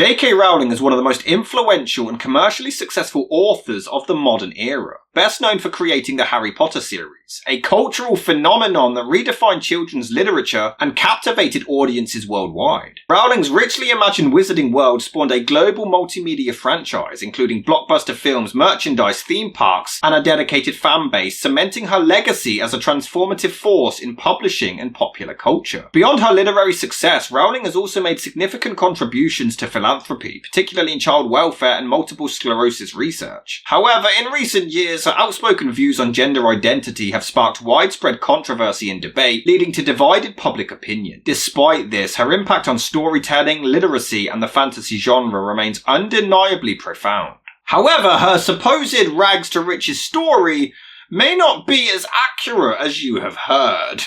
J.K. Rowling is one of the most influential and commercially successful authors of the modern era, best known for creating the Harry Potter series, a cultural phenomenon that redefined children's literature and captivated audiences worldwide. Rowling's richly imagined wizarding world spawned a global multimedia franchise, including blockbuster films, merchandise, theme parks, and a dedicated fan base, cementing her legacy as a transformative force in publishing and popular culture. Beyond her literary success, Rowling has also made significant contributions to philanthropy, particularly in child welfare and multiple sclerosis research. However, in recent years, her outspoken views on gender identity have sparked widespread controversy and debate, leading to divided public opinion. Despite this, her impact on storytelling, literacy, and the fantasy genre remains undeniably profound. However, her supposed rags to riches story may not be as accurate as you have heard.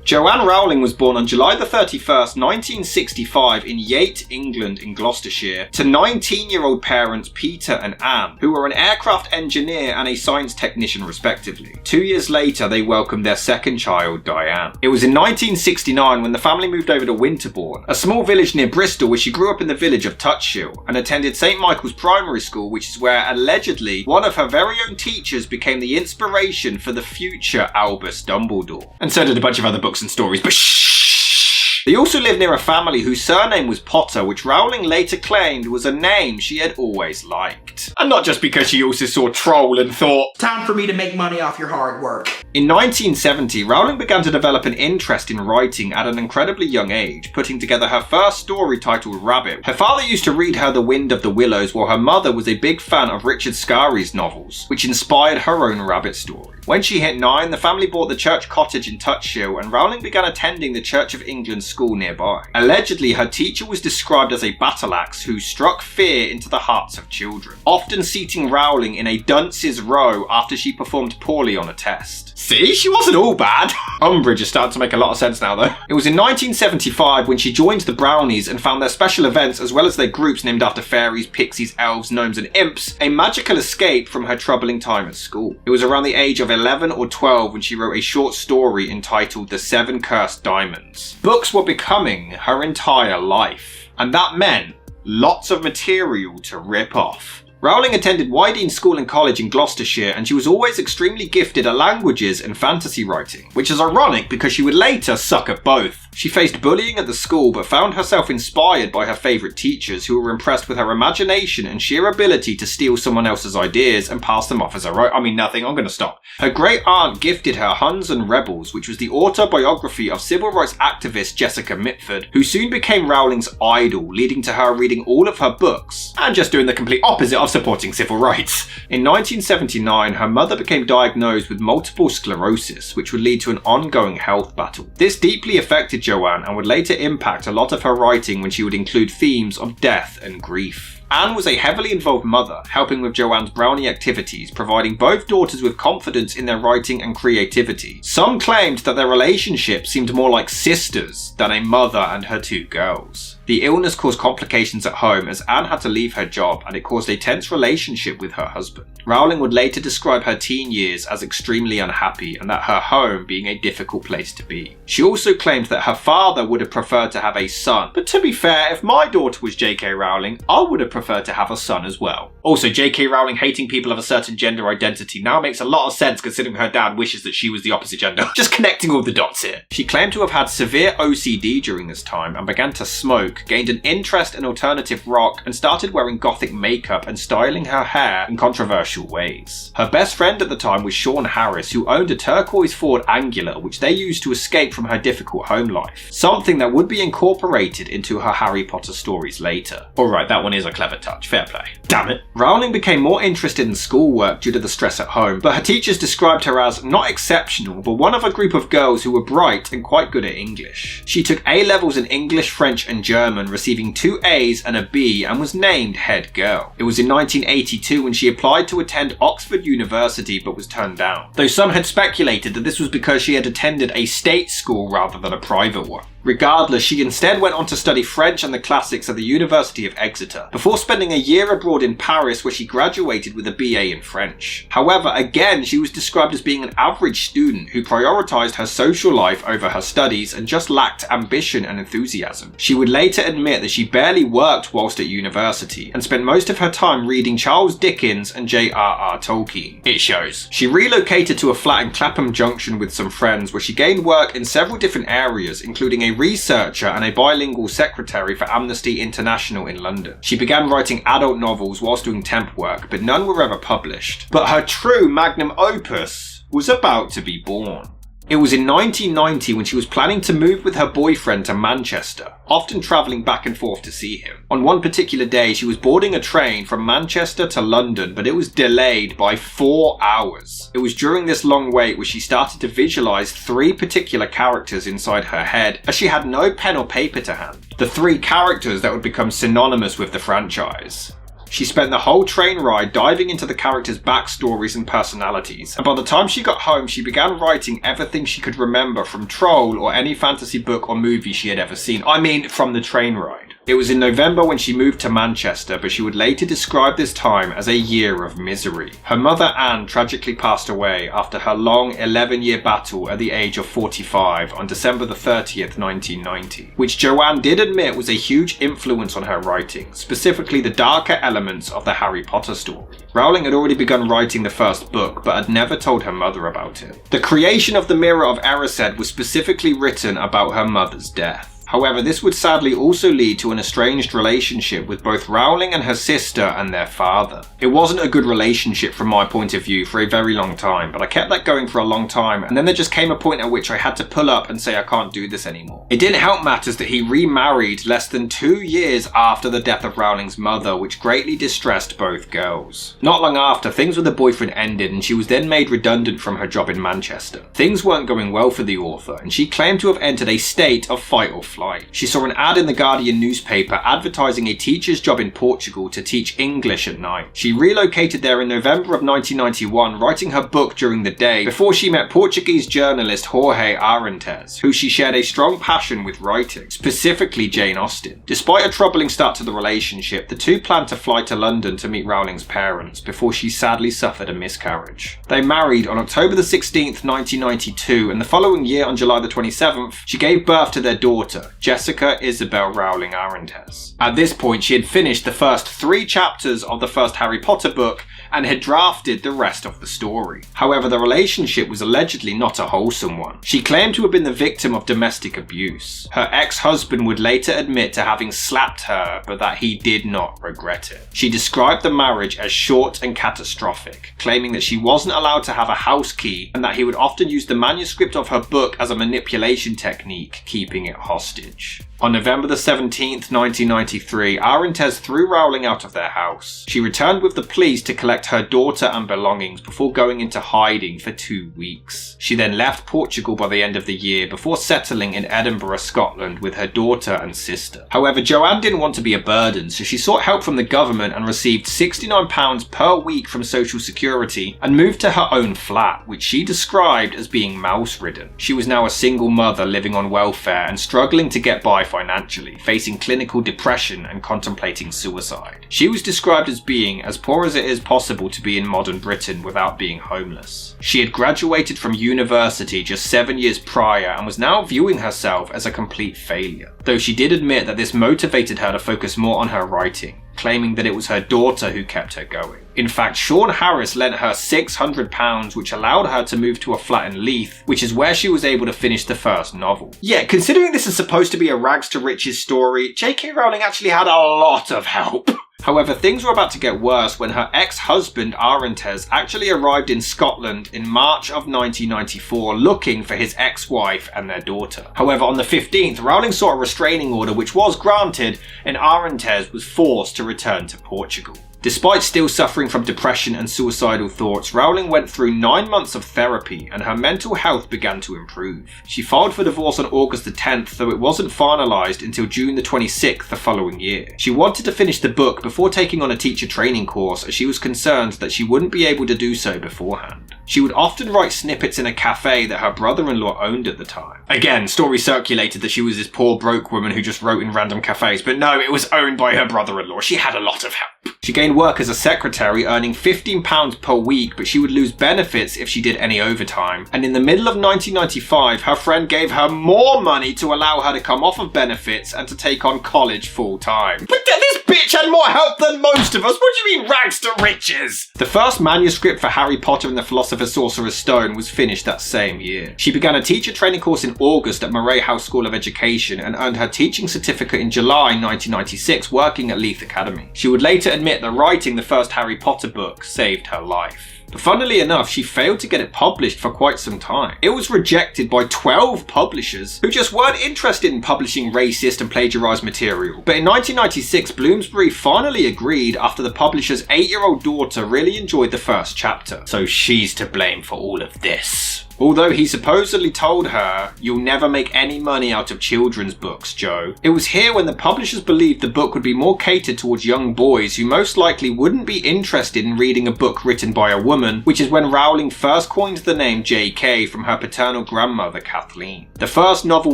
Joanne Rowling was born on July 31st, 1965 in Yate, England in Gloucestershire, to 19-year-old parents Peter and Anne, who were an aircraft engineer and a science technician respectively. 2 years later, they welcomed their second child, Diane. It was in 1969 when the family moved over to Winterbourne, a small village near Bristol, where she grew up in the village of Tutshill and attended St Michael's Primary School, which is where, allegedly, one of her very own teachers became the inspiration for the future Albus Dumbledore. And so did a bunch of other books and stories, but shh. They also lived near a family whose surname was Potter, which Rowling later claimed was a name she had always liked. And not just because she also saw Troll and thought, "Time for me to make money off your hard work." In 1970, Rowling began to develop an interest in writing at an incredibly young age, putting together her first story titled Rabbit. Her father used to read her The Wind of the Willows, while her mother was a big fan of Richard Scarry's novels, which inspired her own Rabbit story. When she hit 9, the family bought the church cottage in Tutshill, and Rowling began attending the Church of England school nearby. Allegedly, her teacher was described as a battle axe who struck fear into the hearts of children, often seating Rowling in a dunce's row after she performed poorly on a test. See, she wasn't all bad. Umbridge is starting to make a lot of sense now though. It was in 1975 when she joined the Brownies and found their special events, as well as their groups named after fairies, pixies, elves, gnomes and imps, a magical escape from her troubling time at school. It was around the age of 11 or 12 when she wrote a short story entitled The Seven Cursed Diamonds. Books were becoming her entire life, and that meant lots of material to rip off. Rowling attended Wydeen School and College in Gloucestershire, and she was always extremely gifted at languages and fantasy writing, which is ironic because she would later suck at both. She faced bullying at the school, but found herself inspired by her favourite teachers, who were impressed with her imagination and sheer ability to steal someone else's ideas and pass them off as her own. Nothing, I'm gonna stop. Her great aunt gifted her Huns and Rebels, which was the autobiography of civil rights activist Jessica Mitford, who soon became Rowling's idol, leading to her reading all of her books, and just doing the complete opposite of supporting civil rights. In 1979, her mother became diagnosed with multiple sclerosis, which would lead to an ongoing health battle. This deeply affected Joanne and would later impact a lot of her writing when she would include themes of death and grief. Anne was a heavily involved mother, helping with Joanne's Brownie activities, providing both daughters with confidence in their writing and creativity. Some claimed that their relationship seemed more like sisters than a mother and her two girls. The illness caused complications at home as Anne had to leave her job, and it caused a tense relationship with her husband. Rowling would later describe her teen years as extremely unhappy, and that her home being a difficult place to be. She also claimed that her father would have preferred to have a son, but to be fair, if my daughter was J.K. Rowling, I would have preferred to have a son as well. Also, J.K. Rowling hating people of a certain gender identity now makes a lot of sense considering her dad wishes that she was the opposite gender. Just connecting all the dots here. She claimed to have had severe OCD during this time and began to smoke, gained an interest in alternative rock, and started wearing gothic makeup and styling her hair in controversial ways. Her best friend at the time was Sean Harris, who owned a turquoise Ford Angular, which they used to escape from her difficult home life, something that would be incorporated into her Harry Potter stories later. Alright, that one is a clever touch, fair play. Damn it. Rowling became more interested in schoolwork due to the stress at home, but her teachers described her as not exceptional, but one of a group of girls who were bright and quite good at English. She took A-levels in English, French and German, receiving 2 A's and a B, and was named head girl. It was in 1982 when she applied to attend Oxford University but was turned down, though some had speculated that this was because she had attended a state school rather than a private one. Regardless, she instead went on to study French and the classics at the University of Exeter, before spending a year abroad in Paris where she graduated with a BA in French. However, again, she was described as being an average student who prioritised her social life over her studies and just lacked ambition and enthusiasm. She would later admit that she barely worked whilst at university and spent most of her time reading Charles Dickens and J.R.R. Tolkien. It shows. She relocated to a flat in Clapham Junction with some friends where she gained work in several different areas, including a researcher and a bilingual secretary for Amnesty International in London. She began writing adult novels whilst doing temp work, but none were ever published. But her true magnum opus was about to be born. It was in 1990 when she was planning to move with her boyfriend to Manchester, often travelling back and forth to see him. On one particular day, she was boarding a train from Manchester to London, but it was delayed by 4 hours. It was during this long wait where she started to visualise 3 particular characters inside her head, as she had no pen or paper to hand. The 3 characters that would become synonymous with the franchise. She spent the whole train ride diving into the characters' backstories and personalities, and by the time she got home she began writing everything she could remember from Troll or any fantasy book or movie she had ever seen. I mean, from the train ride. It was in November when she moved to Manchester, but she would later describe this time as a year of misery. Her mother Anne tragically passed away after her long 11-year battle at the age of 45 on December the 30th, 1990, which Joanne did admit was a huge influence on her writing, specifically the darker elements of the Harry Potter story. Rowling had already begun writing the first book, but had never told her mother about it. The creation of the Mirror of Erised was specifically written about her mother's death. However, this would sadly also lead to an estranged relationship with both Rowling and her sister and their father. It wasn't a good relationship from my point of view for a very long time, but I kept that going for a long time, and then there just came a point at which I had to pull up and say I can't do this anymore. It didn't help matters that he remarried less than 2 years after the death of Rowling's mother, which greatly distressed both girls. Not long after, things with the boyfriend ended and she was then made redundant from her job in Manchester. Things weren't going well for the author, and she claimed to have entered a state of fight or flight. She saw an ad in the Guardian newspaper advertising a teacher's job in Portugal to teach English at night. She relocated there in November of 1991, writing her book during the day before she met Portuguese journalist Jorge Arantes, who she shared a strong passion with writing, specifically Jane Austen. Despite a troubling start to the relationship, the two planned to fly to London to meet Rowling's parents before she sadly suffered a miscarriage. They married on October the 16th, 1992, and the following year on July the 27th, she gave birth to their daughter, Jessica Isabel Rowling Arantes. At this point, she had finished the first 3 chapters of the first Harry Potter book and had drafted the rest of the story. However, the relationship was allegedly not a wholesome one. She claimed to have been the victim of domestic abuse. Her ex-husband would later admit to having slapped her, but that he did not regret it. She described the marriage as short and catastrophic, claiming that she wasn't allowed to have a house key and that he would often use the manuscript of her book as a manipulation technique, keeping it hostage. On November the 17th, 1993, Arantes threw Rowling out of their house. She returned with the police to collect her daughter and belongings before going into hiding for 2 weeks. She then left Portugal by the end of the year before settling in Edinburgh, Scotland with her daughter and sister. However, Joanne didn't want to be a burden, so she sought help from the government and received £69 per week from Social Security and moved to her own flat, which she described as being mouse-ridden. She was now a single mother living on welfare and struggling to get by financially, facing clinical depression and contemplating suicide. She was described as being as poor as it is possible to be in modern Britain without being homeless. She had graduated from university just 7 years prior and was now viewing herself as a complete failure, though she did admit that this motivated her to focus more on her writing, claiming that it was her daughter who kept her going. In fact, Sean Harris lent her £600, which allowed her to move to a flat in Leith, which is where she was able to finish the first novel. Yeah, considering this is supposed to be a rags to riches story, J.K. Rowling actually had a lot of help. However, things were about to get worse when her ex-husband Arantes actually arrived in Scotland in March of 1994 looking for his ex-wife and their daughter. However, on the 15th, Rowling sought a restraining order which was granted and Arantes was forced to return to Portugal. Despite still suffering from depression and suicidal thoughts, Rowling went through 9 months of therapy and her mental health began to improve. She filed for divorce on August the 10th, though it wasn't finalised until June the 26th the following year. She wanted to finish the book before taking on a teacher training course, as she was concerned that she wouldn't be able to do so beforehand. She would often write snippets in a cafe that her brother-in-law owned at the time. Again, stories circulated that she was this poor broke woman who just wrote in random cafes, but no, it was owned by her brother-in-law. She had a lot of help. She gained work as a secretary, earning £15 per week, but she would lose benefits if she did any overtime. And in the middle of 1995, her friend gave her more money to allow her to come off of benefits and to take on college full-time. But this bitch had more help than most of us. What do you mean rags to riches? The first manuscript for Harry Potter and the Philosopher's Sorcerer's Stone was finished that same year. She began a teacher training course in August at Moray House School of Education and earned her teaching certificate in July 1996 working at Leith Academy. She would later admit that writing the first Harry Potter book saved her life. But funnily enough, she failed to get it published for quite some time. It was rejected by 12 publishers who just weren't interested in publishing racist and plagiarised material. But in 1996, Bloomsbury finally agreed after the publisher's 8-year-old daughter really enjoyed the first chapter. So she's to blame for all of this. Although he supposedly told her, "You'll never make any money out of children's books, Jo." It was here when the publishers believed the book would be more catered towards young boys who most likely wouldn't be interested in reading a book written by a woman, which is when Rowling first coined the name JK from her paternal grandmother Kathleen. The first novel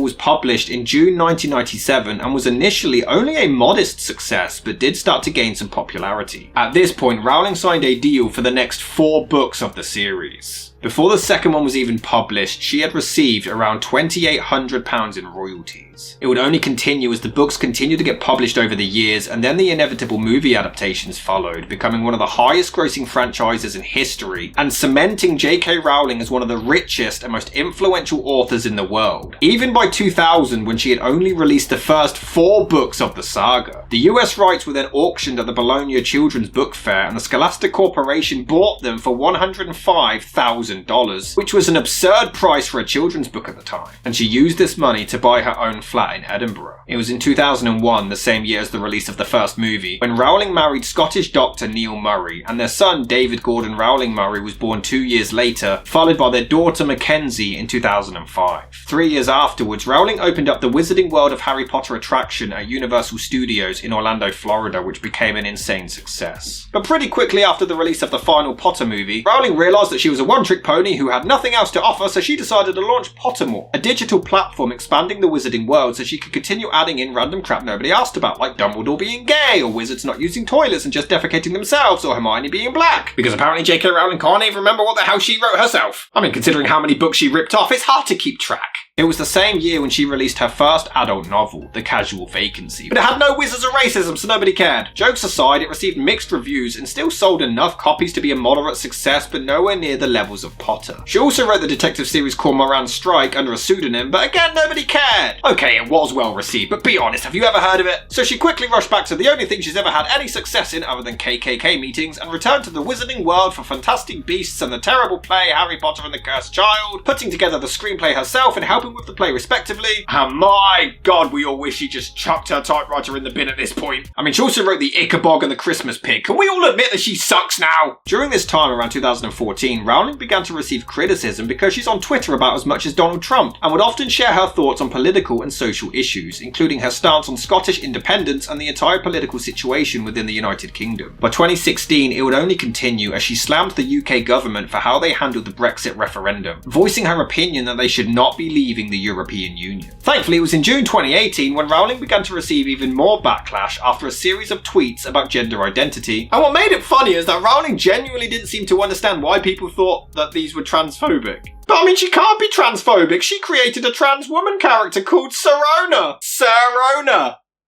was published in June 1997 and was initially only a modest success, but did start to gain some popularity. At this point, Rowling signed a deal for the next 4 books of the series. Before the second one was even published, she had received around £2,800 in royalties. It would only continue as the books continued to get published over the years, and then the inevitable movie adaptations followed, becoming one of the highest grossing franchises in history, and cementing J.K. Rowling as one of the richest and most influential authors in the world. Even by 2000, when she had only released the first 4 books of the saga. The US rights were then auctioned at the Bologna Children's Book Fair, and the Scholastic Corporation bought them for $105,000, which was an absurd price for a children's book at the time, and she used this money to buy her own flat in Edinburgh. It was in 2001, the same year as the release of the first movie, when Rowling married Scottish doctor Neil Murray, and their son David Gordon Rowling Murray was born 2 years later, followed by their daughter Mackenzie in 2005. 3 years afterwards, Rowling opened up the Wizarding World of Harry Potter attraction at Universal Studios in Orlando, Florida, which became an insane success. But pretty quickly after the release of the final Potter movie, Rowling realised that she was a one-trick pony who had nothing else to offer, so she decided to launch Pottermore, a digital platform expanding the Wizarding World so she could continue adding in random crap nobody asked about, like Dumbledore being gay, or wizards not using toilets and just defecating themselves, or Hermione being black. Because apparently J.K. Rowling can't even remember what the hell she wrote herself. I mean, considering how many books she ripped off, it's hard to keep track. It was the same year when she released her first adult novel, The Casual Vacancy, but it had no wizards or racism, so nobody cared. Jokes aside, it received mixed reviews and still sold enough copies to be a moderate success, but nowhere near the levels of Potter. She also wrote the detective series Cormoran Strike under a pseudonym, but again, nobody cared. Okay, it was well received, but be honest, have you ever heard of it? So she quickly rushed back to the only thing she's ever had any success in other than KKK meetings, and returned to the Wizarding World for Fantastic Beasts and the terrible play Harry Potter and the Cursed Child, putting together the screenplay herself and helping with the play respectively. And my god, we all wish she just chucked her typewriter in the bin at this point. I mean, she also wrote the Ichabod and the Christmas Pig. Can we all admit that she sucks now? During this time, around 2014, Rowling began to receive criticism because she's on Twitter about as much as Donald Trump, and would often share her thoughts on political and social issues, including her stance on Scottish independence and the entire political situation within the United Kingdom. By 2016, it would only continue as she slammed the UK government for how they handled the Brexit referendum, voicing her opinion that they should not be leaving the European Union. Thankfully, it was in June 2018 when Rowling began to receive even more backlash after a series of tweets about gender identity. And what made it funny is that Rowling genuinely didn't seem to understand why people thought that these were transphobic. But I mean, she can't be transphobic. She created a trans woman character called Serona.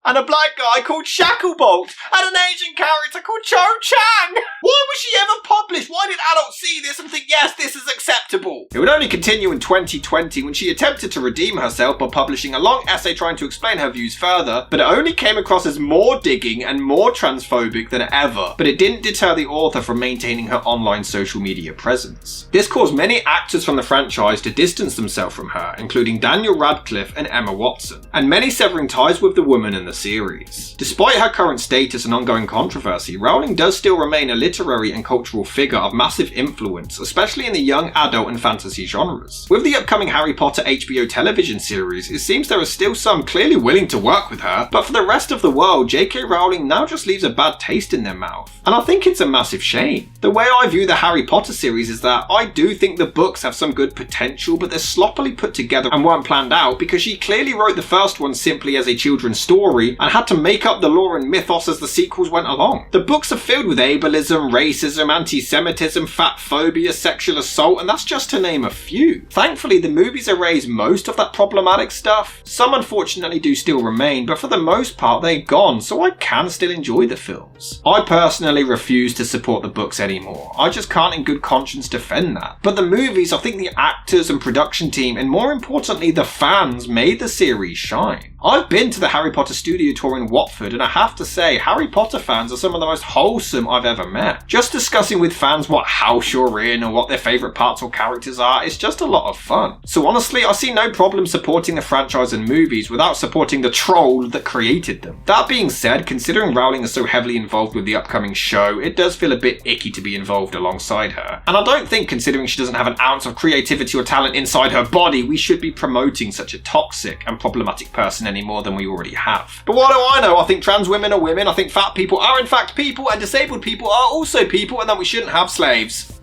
And a black guy called Shacklebolt, and an Asian character called Cho Chang. Why was she ever published? Why did adults see this and think, yes, this is acceptable? It would only continue in 2020 when she attempted to redeem herself by publishing a long essay trying to explain her views further, but it only came across as more digging and more transphobic than ever. But it didn't deter the author from maintaining her online social media presence. This caused many actors from the franchise to distance themselves from her, including Daniel Radcliffe and Emma Watson, and many severing ties with the woman and the the series. Despite her current status and ongoing controversy, Rowling does still remain a literary and cultural figure of massive influence, especially in the young adult and fantasy genres. With the upcoming Harry Potter HBO television series, it seems there are still some clearly willing to work with her, but for the rest of the world, J.K. Rowling now just leaves a bad taste in their mouth. And I think it's a massive shame. The way I view the Harry Potter series is that I do think the books have some good potential, but they're sloppily put together and weren't planned out because she clearly wrote the first one simply as a children's story and had to make up the lore and mythos as the sequels went along. The books are filled with ableism, racism, anti-Semitism, fat phobia, sexual assault, and that's just to name a few. Thankfully, the movies erase most of that problematic stuff. Some unfortunately do still remain, but for the most part they're gone, so I can still enjoy the films. I personally refuse to support the books anymore. I just can't in good conscience defend that. But the movies, I think the actors and production team, and more importantly the fans, made the series shine. I've been to the Harry Potter studio tour in Watford, and I have to say, Harry Potter fans are some of the most wholesome I've ever met. Just discussing with fans what house you're in and what their favourite parts or characters are, it's just a lot of fun. So honestly, I see no problem supporting the franchise and movies without supporting the troll that created them. That being said, considering Rowling is so heavily involved with the upcoming show, it does feel a bit icky to be involved alongside her. And I don't think, considering she doesn't have an ounce of creativity or talent inside her body, we should be promoting such a toxic and problematic person any more than we already have. But what do I know? I think trans women are women, I think fat people are in fact people, and disabled people are also people, and that we shouldn't have slaves.